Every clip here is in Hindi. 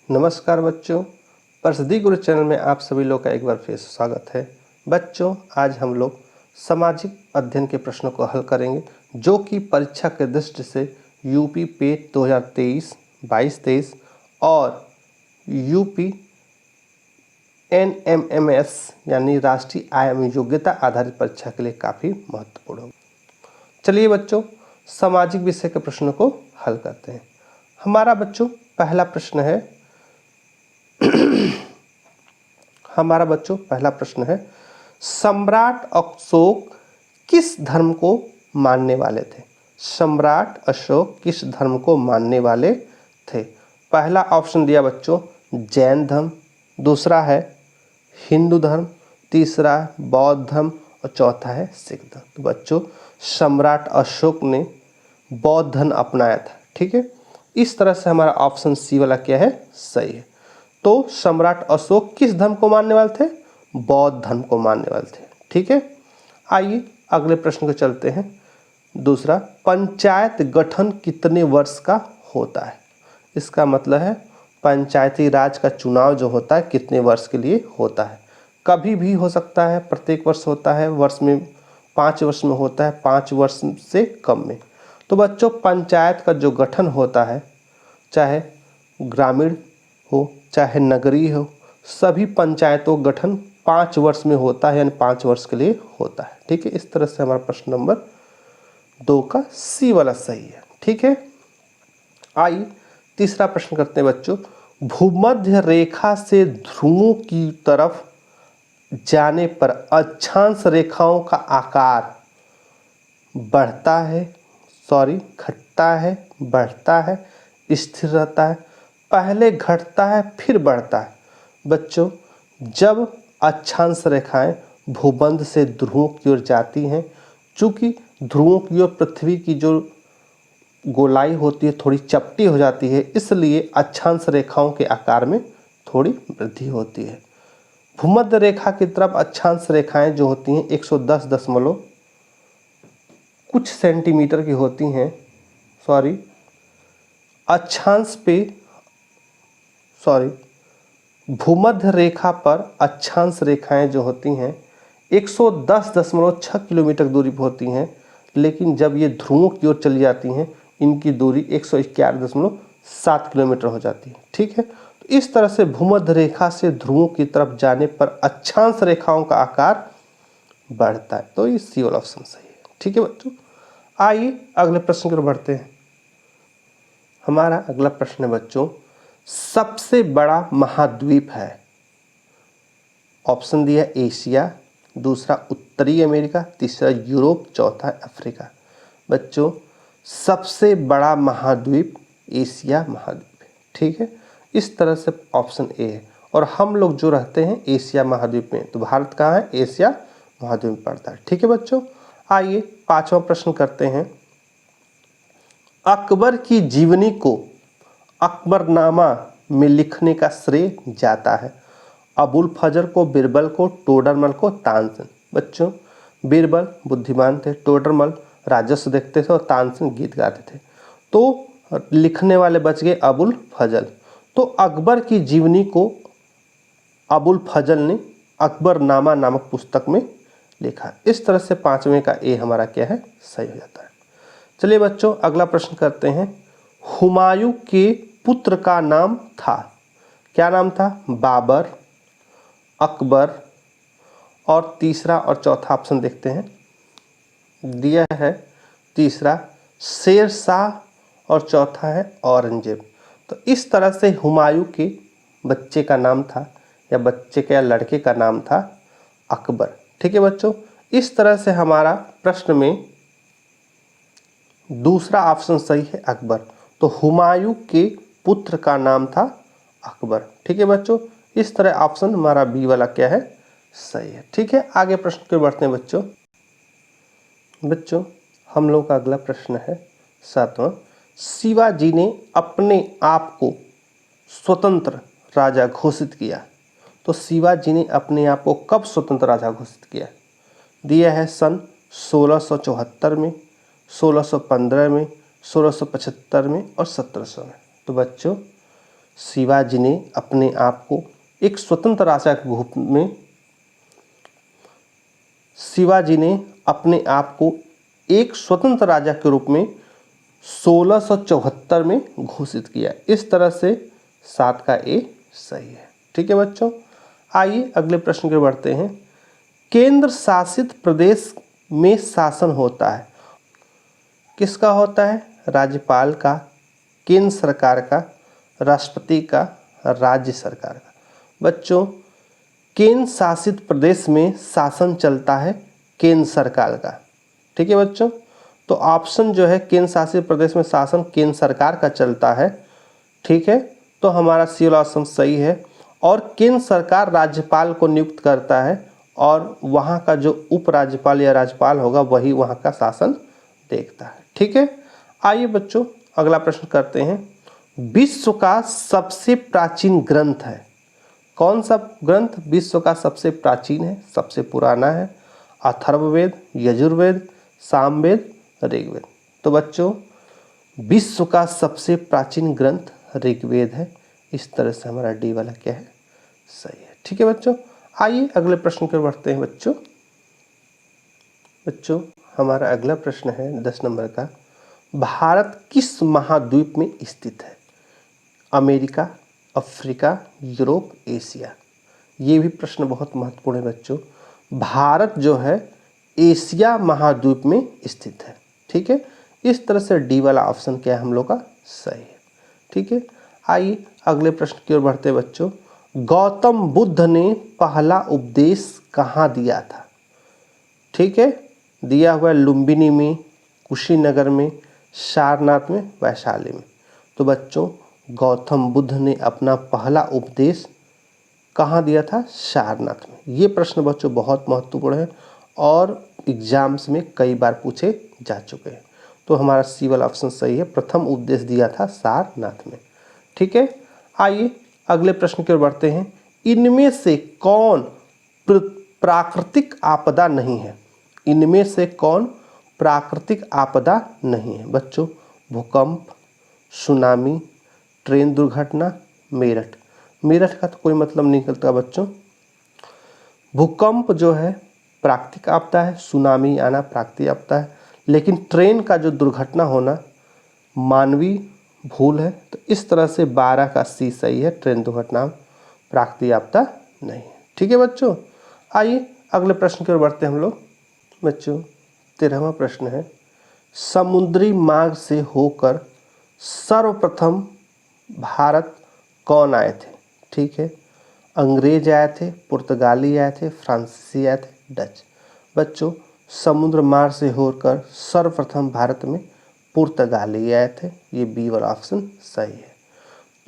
नमस्कार बच्चों, प्रसिद्धि गुरु चैनल में आप सभी लोग का एक बार फिर से स्वागत है। बच्चों, आज हम लोग सामाजिक अध्ययन के प्रश्नों को हल करेंगे जो कि परीक्षा के दृष्टि से यूपी पेट 2023 और यूपी एनएमएमएस यानी राष्ट्रीय आयाम योग्यता आधारित परीक्षा के लिए काफ़ी महत्वपूर्ण होगा। चलिए बच्चों, सामाजिक विषय के प्रश्नों को हल करते हैं। हमारा बच्चों पहला प्रश्न है सम्राट अशोक किस धर्म को मानने वाले थे? सम्राट अशोक किस धर्म को मानने वाले थे? पहला ऑप्शन दिया बच्चों जैन धर्म, दूसरा है हिंदू धर्म, तीसरा बौद्ध धर्म और चौथा है सिख धर्म। तो बच्चों सम्राट अशोक ने बौद्ध धर्म अपनाया था। ठीक है, इस तरह से हमारा ऑप्शन सी वाला क्या है, सही है। तो सम्राट अशोक किस धर्म को मानने वाले थे? बौद्ध धर्म को मानने वाले थे। ठीक है, आइए अगले प्रश्न को चलते हैं। दूसरा, पंचायत गठन कितने वर्ष का होता है? इसका मतलब है पंचायती राज का चुनाव जो होता है कितने वर्ष के लिए होता है? कभी भी हो सकता है, प्रत्येक वर्ष होता है, वर्ष में 5 वर्ष में होता है, 5 वर्ष से कम में। तो बच्चों पंचायत का जो गठन होता है, चाहे ग्रामीण हो चाहे नगरीय हो, सभी पंचायतों का गठन 5 वर्ष में होता है, यानी 5 वर्ष के लिए होता है। ठीक है, इस तरह से हमारा प्रश्न नंबर 2 का सी वाला सही है। ठीक है, आइए तीसरा प्रश्न करते हैं बच्चों। भूमध्य रेखा से ध्रुवों की तरफ जाने पर अक्षांश रेखाओं का आकार घटता है, बढ़ता है, स्थिर रहता है, पहले घटता है फिर बढ़ता है? बच्चों जब अक्षांश रेखाएं भूमध्य से ध्रुवों की ओर जाती हैं, चूँकि ध्रुवों की ओर पृथ्वी की जो गोलाई होती है थोड़ी चपटी हो जाती है, इसलिए अक्षांश रेखाओं के आकार में थोड़ी वृद्धि होती है। भूमध्य रेखा की तरफ अक्षांश रेखाएं जो होती हैं 110 दशमलव कुछ सेंटीमीटर की होती हैं। भूमध्य रेखा पर अक्षांश रेखाएं जो होती हैं 110.6 किलोमीटर दूरी पर होती हैं, लेकिन जब ये ध्रुवों की ओर चली जाती हैं इनकी दूरी 111.7 किलोमीटर हो जाती है। ठीक है, तो इस तरह से भूमध्य रेखा से ध्रुवों की तरफ जाने पर अक्षांश रेखाओं का आकार बढ़ता है। तो ये सी वाला ऑप्शन सही है। ठीक है बच्चों, आइए अगले प्रश्न की ओर बढ़ते हैं। हमारा अगला प्रश्न है बच्चों, सबसे बड़ा महाद्वीप है? ऑप्शन दिया एशिया, दूसरा उत्तरी अमेरिका, तीसरा यूरोप, चौथा अफ्रीका। बच्चों सबसे बड़ा महाद्वीप एशिया महाद्वीप है। ठीक है, इस तरह से ऑप्शन ए है, और हम लोग जो रहते हैं एशिया महाद्वीप में, तो भारत कहाँ है? एशिया महाद्वीप में पड़ता है। ठीक है बच्चों, आइए 5वां प्रश्न करते हैं। अकबर की जीवनी को अकबरनामा में लिखने का श्रेय जाता है अबुल फजर को, बीरबल को, टोडरमल को, तानसेन? बच्चों बीरबल बुद्धिमान थे, टोडरमल राजस्व देखते थे और तानसेन गीत गाते थे, तो लिखने वाले बच गए अबुल फजल। तो अकबर की जीवनी को अबुल फजल ने अकबरनामा नामक पुस्तक में लिखा। इस तरह से 5वें का ए हमारा क्या है, सही हो जाता है। चलिए बच्चों अगला प्रश्न करते हैं। हुमायूं के पुत्र का नाम था, क्या नाम था? बाबर, अकबर, और तीसरा और चौथा ऑप्शन देखते हैं। दिया है तीसरा शेर शाह और चौथा है औरंगजेब। तो इस तरह से हुमायूं के बच्चे का नाम था, या बच्चे के या लड़के का नाम था अकबर। ठीक है बच्चों, इस तरह से हमारा प्रश्न में दूसरा ऑप्शन सही है अकबर। तो हुमायूं के पुत्र का नाम था अकबर। ठीक है बच्चों, इस तरह ऑप्शन हमारा बी वाला क्या है, सही है। ठीक है, आगे प्रश्न पे बढ़ते हैं बच्चों हम लोग का अगला प्रश्न है 7वां। शिवाजी ने अपने आप को स्वतंत्र राजा घोषित किया, तो शिवाजी ने अपने आप को कब स्वतंत्र राजा घोषित किया? दिया है सन 1674 में, 1615 में, 1675 में और 1700 में। तो बच्चों शिवाजी ने अपने आप को एक स्वतंत्र राजा के रूप में शिवाजी ने अपने आप को एक स्वतंत्र राजा के रूप में 1674 में घोषित किया। इस तरह से 7 का ए सही है। ठीक है बच्चों, आइए अगले प्रश्न की ओर बढ़ते हैं। केंद्र शासित प्रदेश में शासन होता है, किसका होता है? राज्यपाल का, केंद्र सरकार का, राष्ट्रपति का, राज्य सरकार का। बच्चों, केंद्र शासित प्रदेश में शासन चलता है केंद्र सरकार का। ठीक है बच्चों, तो ऑप्शन जो है केंद्र शासित प्रदेश में शासन केंद्र सरकार का चलता है। ठीक है, तो हमारा सी वाला ऑप्शन सही है। और केंद्र सरकार राज्यपाल को नियुक्त करता है और वहाँ का जो उपराज्यपाल या राज्यपाल होगा वही वहाँ का शासन देखता है। ठीक है, आइए बच्चों अगला प्रश्न करते हैं। विश्व का सबसे प्राचीन ग्रंथ है, कौन सा ग्रंथ विश्व का सबसे प्राचीन है, सबसे पुराना है? अथर्ववेद, यजुर्वेद, सामवेद, ऋग्वेद। तो बच्चों विश्व का सबसे प्राचीन ग्रंथ ऋग्वेद है। इस तरह से हमारा डी वाला क्या है? सही है। ठीक है बच्चों, आइए अगले प्रश्न की ओर बढ़ते हैं। बच्चों हमारा अगला प्रश्न है 10 नंबर का। भारत किस महाद्वीप में स्थित है? America, Africa, Europe, Asia. ये भी प्रश्न बहुत महत्वपूर्ण है बच्चों। भारत जो है एशिया महाद्वीप में स्थित है। ठीक है, इस तरह से डी वाला ऑप्शन क्या है हम लोग का? सही है। ठीक है, आइए अगले प्रश्न की ओर बढ़ते हैं बच्चों। गौतम बुद्ध ने पहला उपदेश कहाँ दिया था? ठीक है, दिया हुआ है लुम्बिनी में, कुशीनगर में, सारनाथ में, वैशाली में। तो बच्चों गौतम बुद्ध ने अपना पहला उपदेश कहाँ दिया था? सारनाथ में। ये प्रश्न बच्चों बहुत महत्वपूर्ण है और एग्जाम्स में कई बार पूछे जा चुके हैं। तो हमारा सी वाला ऑप्शन सही है, प्रथम उपदेश दिया था सारनाथ में। ठीक है, आइए अगले प्रश्न की ओर बढ़ते हैं। इनमें से कौन प्राकृतिक आपदा नहीं है? इनमें से कौन प्राकृतिक आपदा नहीं है? बच्चों भूकंप, सुनामी, ट्रेन दुर्घटना, मेरठ। मेरठ का तो कोई मतलब नहीं निकलता बच्चों। भूकंप जो है प्राकृतिक आपदा है, सुनामी आना प्राकृतिक आपदा है, लेकिन ट्रेन का जो दुर्घटना होना मानवीय भूल है। तो इस तरह से 12 का सी सही है, ट्रेन दुर्घटना प्राकृतिक आपदा नहीं है। ठीक है बच्चों, आइए अगले प्रश्न की ओर बढ़ते हैं हम लोग। बच्चों 13वां प्रश्न है। समुद्री मार्ग से होकर सर्वप्रथम भारत कौन आए थे? ठीक है, अंग्रेज आए थे, पुर्तगाली आए थे, फ्रांसीसी आए थे, डच। बच्चों समुद्र मार्ग से होकर सर्वप्रथम भारत में पुर्तगाली आए थे। ये बी वाला ऑप्शन सही है।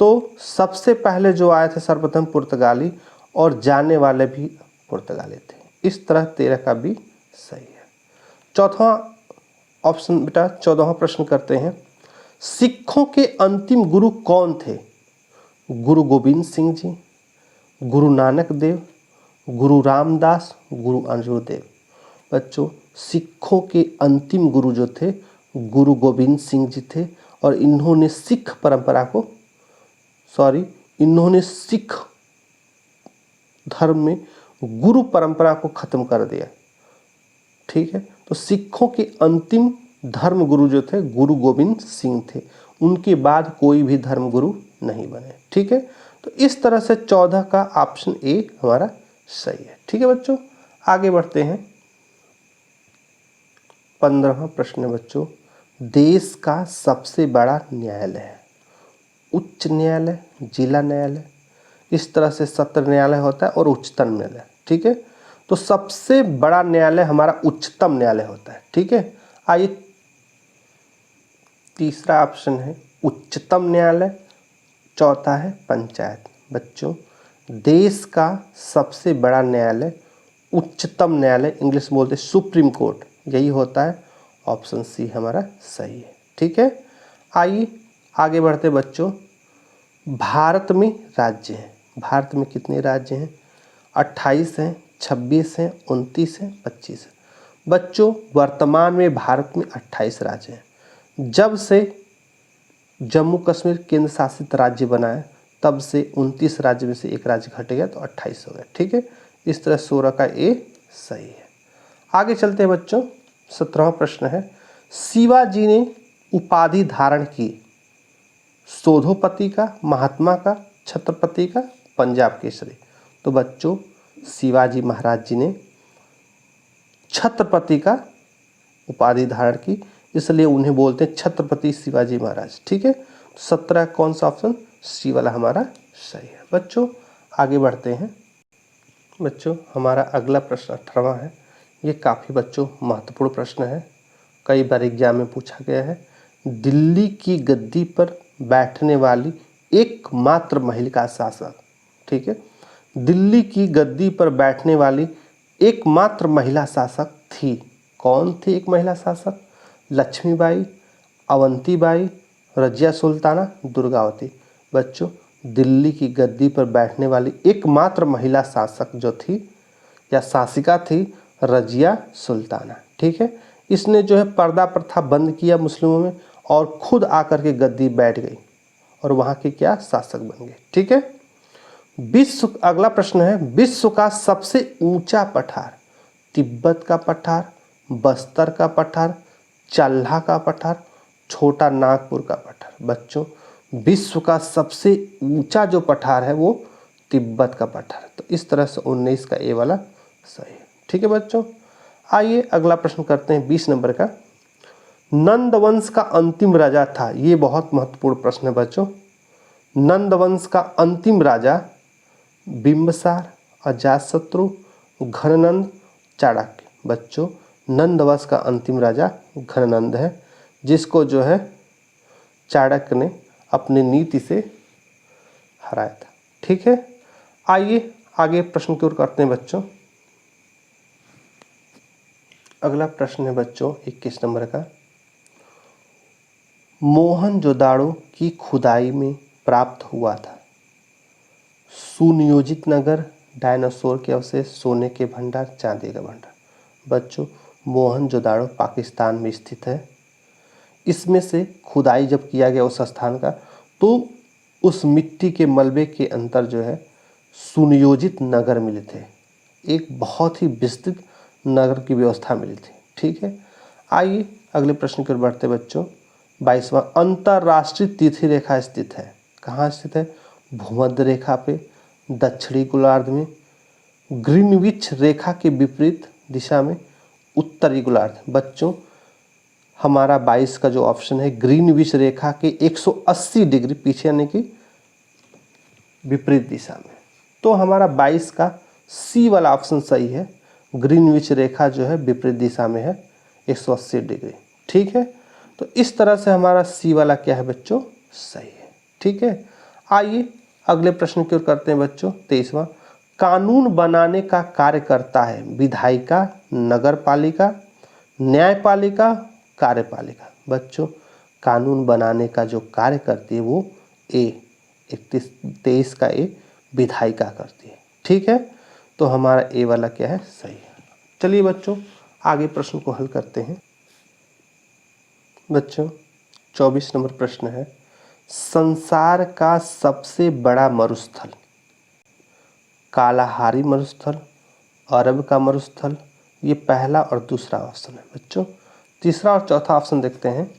तो सबसे पहले जो आए थे सर्वप्रथम पुर्तगाली और जाने वाले भी पुर्तगाली थे। इस तरह 13 का भी सही है। चौथा ऑप्शन बेटा 14वां प्रश्न करते हैं। सिखों के अंतिम गुरु कौन थे? गुरु गोविंद सिंह जी, गुरु नानक देव, गुरु रामदास, गुरु अर्जुन देव। बच्चों सिखों के अंतिम गुरु जो थे गुरु गोविंद सिंह जी थे और इन्होंने सिख धर्म में गुरु परंपरा को खत्म कर दिया। ठीक है, तो सिखों के अंतिम धर्म गुरु जो थे गुरु गोविंद सिंह थे। उनके बाद कोई भी धर्म गुरु नहीं बने। ठीक है, तो इस तरह से 14 का ऑप्शन ए हमारा सही है। ठीक है बच्चों, आगे बढ़ते हैं। 15वां प्रश्न है बच्चों। देश का सबसे बड़ा न्यायालय है? उच्च न्यायालय, जिला न्यायालय, इस तरह से सत्र न्यायालय होता है और उच्चतम न्यायालय। ठीक है, तो सबसे बड़ा न्यायालय हमारा उच्चतम न्यायालय होता है। ठीक है, आइए तीसरा ऑप्शन है उच्चतम न्यायालय, चौथा है पंचायत। बच्चों देश का सबसे बड़ा न्यायालय उच्चतम न्यायालय, इंग्लिश बोलते हैं सुप्रीम कोर्ट, यही होता है। ऑप्शन सी हमारा सही है। ठीक है, आइए आगे बढ़ते बच्चों। भारत में राज्य हैं, भारत में कितने राज्य हैं? 28 हैं, 26 हैं, 29 हैं, 25 हैं। बच्चों वर्तमान में भारत में 28 राज्य हैं। जब से जम्मू कश्मीर केंद्र शासित राज्य बना है तब से 29 राज्य में से एक राज्य घट गया तो 28 हो गया। ठीक है, इस तरह 16 का ए सही है। आगे चलते हैं बच्चों, 17वां प्रश्न है, शिवाजी ने उपाधि धारण की सोधोपति का, महात्मा का, छत्रपति का, पंजाब केसरी। तो बच्चों शिवाजी महाराज जी ने छत्रपति का उपाधि धारण की, इसलिए उन्हें बोलते हैं छत्रपति शिवाजी महाराज। ठीक है, 17 कौन सा ऑप्शन, सी वाला हमारा सही है। बच्चों आगे बढ़ते हैं। बच्चों हमारा अगला प्रश्न 18वां है। ये काफ़ी बच्चों महत्वपूर्ण प्रश्न है, कई बार एग्जाम में पूछा गया है। दिल्ली की गद्दी पर बैठने वाली एकमात्र महिला शासक। ठीक है, दिल्ली की गद्दी पर बैठने वाली एकमात्र महिला शासक थी। कौन थी एक महिला शासक? लक्ष्मीबाई, अवंतीबाई, रजिया सुल्ताना, दुर्गावती। बच्चों दिल्ली की गद्दी पर बैठने वाली एकमात्र महिला शासक जो थी या शासिका थी रजिया सुल्ताना। ठीक है, इसने जो है पर्दा प्रथा बंद किया मुस्लिमों में और खुद आकर के गद्दी बैठ गई और वहाँ की क्या शासक बन गई। ठीक है, अगला प्रश्न है, विश्व का सबसे ऊंचा पठार? तिब्बत का पठार, बस्तर का पठार, चल्हा का पठार, छोटा नागपुर का पठार। बच्चों विश्व का सबसे ऊंचा जो पठार है वो तिब्बत का पठार है। तो इस तरह से 19 का ए वाला सही है। ठीक है बच्चों, आइए अगला प्रश्न करते हैं 20 नंबर का। नंद वंश का अंतिम राजा था, ये बहुत महत्वपूर्ण प्रश्न है बच्चों। नंद वंश का अंतिम राजा बिंबिसार, अजातशत्रु, घननंद, चाणक्य। बच्चों नंद वंश का अंतिम राजा घननंद है, जिसको जो है चाणक्य ने अपनी नीति से हराया था। ठीक है, आइए आगे प्रश्न की ओर करते हैं बच्चों। अगला प्रश्न है बच्चों 21 नंबर का। मोहनजोदाड़ो की खुदाई में प्राप्त हुआ था सुनियोजित नगर, डायनासोर के अवशेष, सोने के भंडार, चांदी का भंडार। बच्चों मोहनजोदाड़ो पाकिस्तान में स्थित है। इसमें से खुदाई जब किया गया उस स्थान का तो उस मिट्टी के मलबे के अंदर जो है सुनियोजित नगर मिले थे, एक बहुत ही विस्तृत नगर की व्यवस्था मिली थी। ठीक है, आइए अगले प्रश्न की ओर बढ़ते बच्चों। 22वां, अंतरराष्ट्रीय तिथि रेखा स्थित है। कहाँ स्थित है? भूमध्य रेखा पे, दक्षिणी गोलार्ध में, ग्रीनविच रेखा के विपरीत दिशा में, उत्तरी गोलार्ध। बच्चों हमारा 22 का जो ऑप्शन है ग्रीनविच रेखा के 180 डिग्री पीछे, यानी कि विपरीत दिशा में। तो हमारा 22 का सी वाला ऑप्शन सही है। ग्रीनविच रेखा जो है विपरीत दिशा में है 180 डिग्री। ठीक है, तो इस तरह से हमारा सी वाला क्या है बच्चों, सही है। ठीक है, आइए अगले प्रश्न की ओर करते हैं बच्चों। 23वां, कानून बनाने का कार्य करता है विधायिका, नगर पालिका, न्यायपालिका, कार्यपालिका। बच्चों कानून बनाने का जो कार्य करती है वो ए 23 का ए विधायिका करती है। ठीक है, तो हमारा ए वाला क्या है, सही है। चलिए बच्चों आगे प्रश्न को हल करते हैं। बच्चों 24 नंबर प्रश्न है, संसार का सबसे बड़ा मरुस्थल? कालाहारी मरुस्थल, अरब का मरुस्थल, ये पहला और दूसरा ऑप्शन है। बच्चों तीसरा और चौथा ऑप्शन देखते हैं।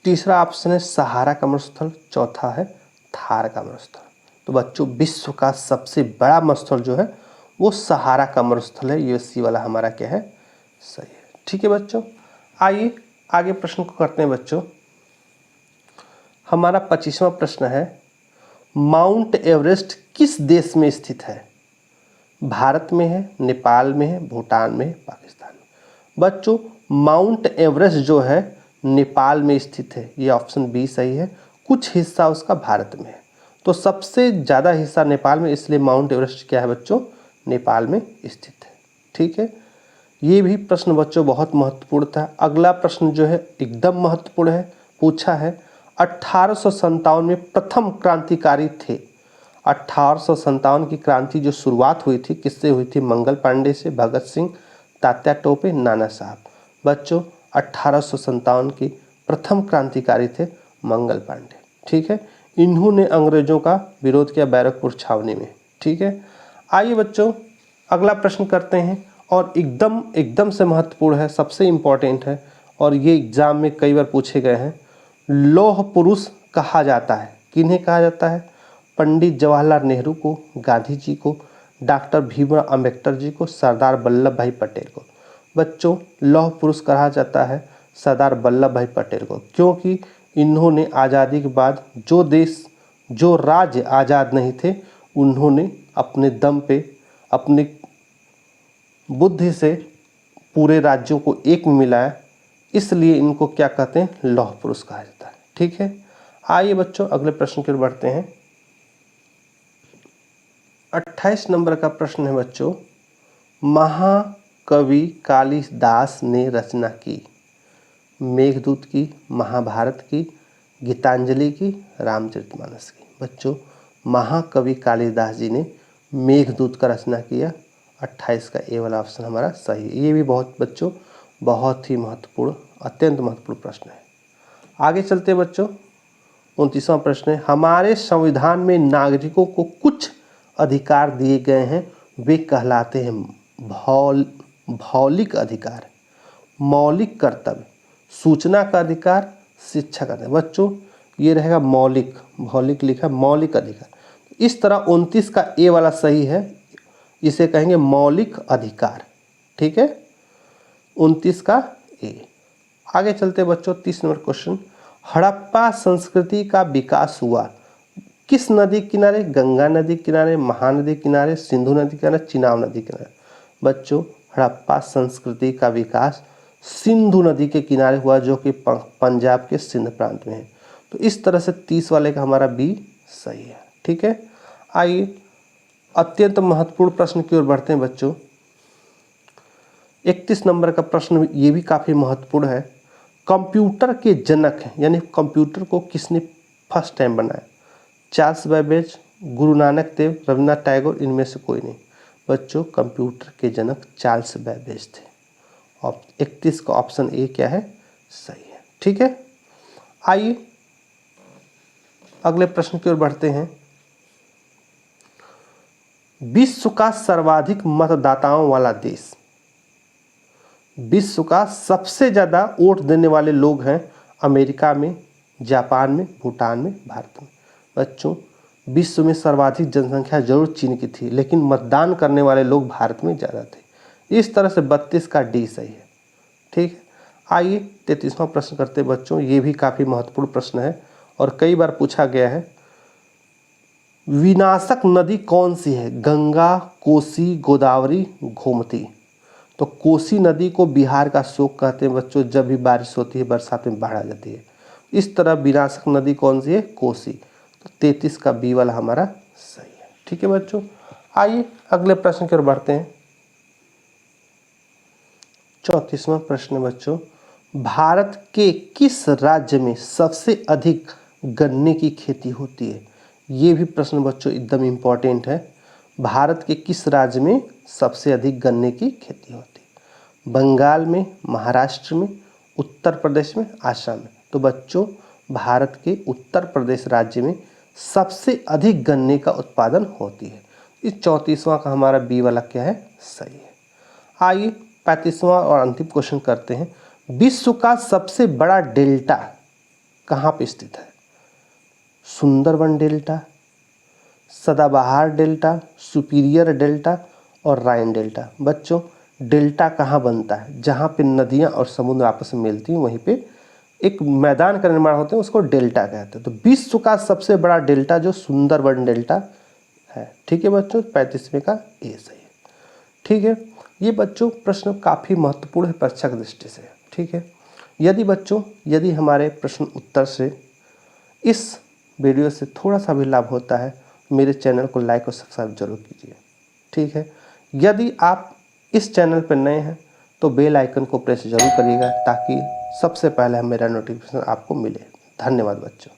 तीसरा ऑप्शन है सहारा का मरुस्थल, चौथा है थार का मरुस्थल। तो बच्चों विश्व का सबसे बड़ा मरुस्थल जो है वो सहारा का मरुस्थल है। ये सी वाला हमारा क्या है, सही है। ठीक है बच्चों, आइए आगे प्रश्न को करते हैं बच्चों। हमारा 25वां प्रश्न है, माउंट एवरेस्ट किस देश में स्थित है? भारत में है, नेपाल में है, भूटान में है, पाकिस्तान में। बच्चों माउंट एवरेस्ट जो है नेपाल में स्थित है, ये ऑप्शन बी सही है। कुछ हिस्सा उसका भारत में है, तो सबसे ज़्यादा हिस्सा नेपाल में, इसलिए माउंट एवरेस्ट क्या है बच्चों, नेपाल में स्थित है। ठीक है, ये भी प्रश्न बच्चों बहुत महत्वपूर्ण था। अगला प्रश्न जो है एकदम महत्वपूर्ण है, पूछा है 1857 में प्रथम क्रांतिकारी थे। 1857 की क्रांति जो शुरुआत हुई थी किससे हुई थी? मंगल पांडे से, भगत सिंह, तात्या टोपे, नाना साहब। बच्चों 1857 की प्रथम क्रांतिकारी थे मंगल पांडे। ठीक है, इन्होंने अंग्रेजों का विरोध किया बैरकपुर छावनी में। ठीक है, आइए बच्चों अगला प्रश्न करते हैं और एकदम से महत्वपूर्ण है, सबसे इम्पोर्टेंट है और ये एग्जाम में कई बार पूछे गए हैं। लौह पुरुष कहा जाता है, किन्हें कहा जाता है? पंडित जवाहरलाल नेहरू को, गांधी जी को, डॉक्टर भीमराव अंबेडकर जी को, सरदार वल्लभ भाई पटेल को। बच्चों लौह पुरुष कहा जाता है सरदार वल्लभ भाई पटेल को, क्योंकि इन्होंने आज़ादी के बाद जो राज्य आज़ाद नहीं थे उन्होंने अपने दम पे अपनी बुद्धि से पूरे राज्यों को एक में मिलाया, इसलिए इनको क्या कहते हैं? लौह पुरुष कहा जाता है। ठीक है, आइए बच्चों अगले प्रश्न की ओर बढ़ते हैं। 28 नंबर का प्रश्न है बच्चों, महाकवि कालिदास ने रचना की? मेघदूत की, महाभारत की, गीतांजलि की, रामचरितमानस की। बच्चों महाकवि कालिदास जी ने मेघदूत का रचना किया। 28 का ए वाला ऑप्शन हमारा सही है। ये भी बच्चों बहुत ही महत्वपूर्ण, अत्यंत महत्वपूर्ण प्रश्न है। आगे चलते हैं बच्चों, 29वां प्रश्न है, हमारे संविधान में नागरिकों को कुछ अधिकार दिए गए हैं, वे कहलाते हैं भौतिक अधिकार, मौलिक कर्तव्य, सूचना का अधिकार, शिक्षा का अधिकार। बच्चों ये रहेगा मौलिक, भौतिक लिखा मौलिक अधिकार। इस तरह 29 का ए वाला सही है, इसे कहेंगे मौलिक अधिकार। ठीक है, 29 का ए। आगे चलते बच्चों 30 नंबर क्वेश्चन, हड़प्पा संस्कृति का विकास हुआ किस नदी किनारे? गंगा नदी किनारे, महानदी किनारे, सिंधु नदी किनारे, चिनाब नदी किनारे। बच्चों हड़प्पा संस्कृति का विकास सिंधु नदी के किनारे हुआ, जो कि पंजाब के सिंध प्रांत में है। तो इस तरह से 30 वाले का हमारा बी सही है। ठीक है, आइए अत्यंत महत्वपूर्ण प्रश्न की ओर बढ़ते हैं बच्चों। 31 नंबर का प्रश्न ये भी काफ़ी महत्वपूर्ण है। कंप्यूटर के जनक हैं, यानी कंप्यूटर को किसने फर्स्ट टाइम बनाया? चार्ल्स बैबेज, गुरु नानक देव, रविन्द्रनाथ टैगोर, इनमें से कोई नहीं। बच्चों कंप्यूटर के जनक चार्ल्स बैबेज थे। और 31 का ऑप्शन ए क्या है? सही है। ठीक है, आइए अगले प्रश्न की ओर बढ़ते हैं। विश्व का सर्वाधिक मतदाताओं वाला देश, विश्व का सबसे ज़्यादा वोट देने वाले लोग हैं अमेरिका में, जापान में, भूटान में, भारत में। बच्चों विश्व में सर्वाधिक जनसंख्या जरूर चीन की थी, लेकिन मतदान करने वाले लोग भारत में ज़्यादा थे। इस तरह से 32 का डी सही है। ठीक है, आइए 33वां प्रश्न करते हैं बच्चों। ये भी काफ़ी महत्वपूर्ण प्रश्न है और कई बार पूछा गया है। विनाशक नदी कौन सी है? गंगा, कोसी, गोदावरी, गोमती। तो कोसी नदी को बिहार का शोक कहते हैं बच्चों, जब भी बारिश होती है बरसात में बाढ़ आ जाती है। इस तरह विनाशक नदी कौन सी है? कोसी। तो 33 का बी वाला हमारा सही है। ठीक है बच्चों, आइए अगले प्रश्न की ओर बढ़ते हैं। 34वां प्रश्न बच्चों, भारत के किस राज्य में सबसे अधिक गन्ने की खेती होती है? ये भी प्रश्न बच्चों एकदम इम्पोर्टेंट है। भारत के किस राज्य में सबसे अधिक गन्ने की खेती होती है? बंगाल में, महाराष्ट्र में, उत्तर प्रदेश में, आसाम में। तो बच्चों भारत के उत्तर प्रदेश राज्य में सबसे अधिक गन्ने का उत्पादन होती है। इस 34वां का हमारा बी वाला क्या है? सही है। आइए 35वां और अंतिम क्वेश्चन करते हैं। विश्व का सबसे बड़ा डेल्टा कहाँ पे स्थित है? सुंदरबन डेल्टा, सदाबहार डेल्टा, सुपीरियर डेल्टा और राइन डेल्टा। बच्चों डेल्टा कहाँ बनता है? जहाँ पे नदियाँ और समुद्र आपस में मिलती हैं वहीं पे एक मैदान का निर्माण होता है, उसको डेल्टा कहते हैं। तो विश्व का सबसे बड़ा डेल्टा जो सुंदरबन डेल्टा है। ठीक है बच्चों, 35वें का ए सही है। ठीक है, ये बच्चों प्रश्न काफ़ी महत्वपूर्ण है परीक्षा की दृष्टि से। ठीक है, यदि हमारे प्रश्न उत्तर से इस वीडियो से थोड़ा सा भी लाभ होता है, मेरे चैनल को लाइक और सब्सक्राइब जरूर कीजिए। ठीक है, यदि आप इस चैनल पर नए हैं तो बेल आइकन को प्रेस जरूर करिएगा, ताकि सबसे पहले मेरा नोटिफिकेशन आपको मिले। धन्यवाद बच्चों।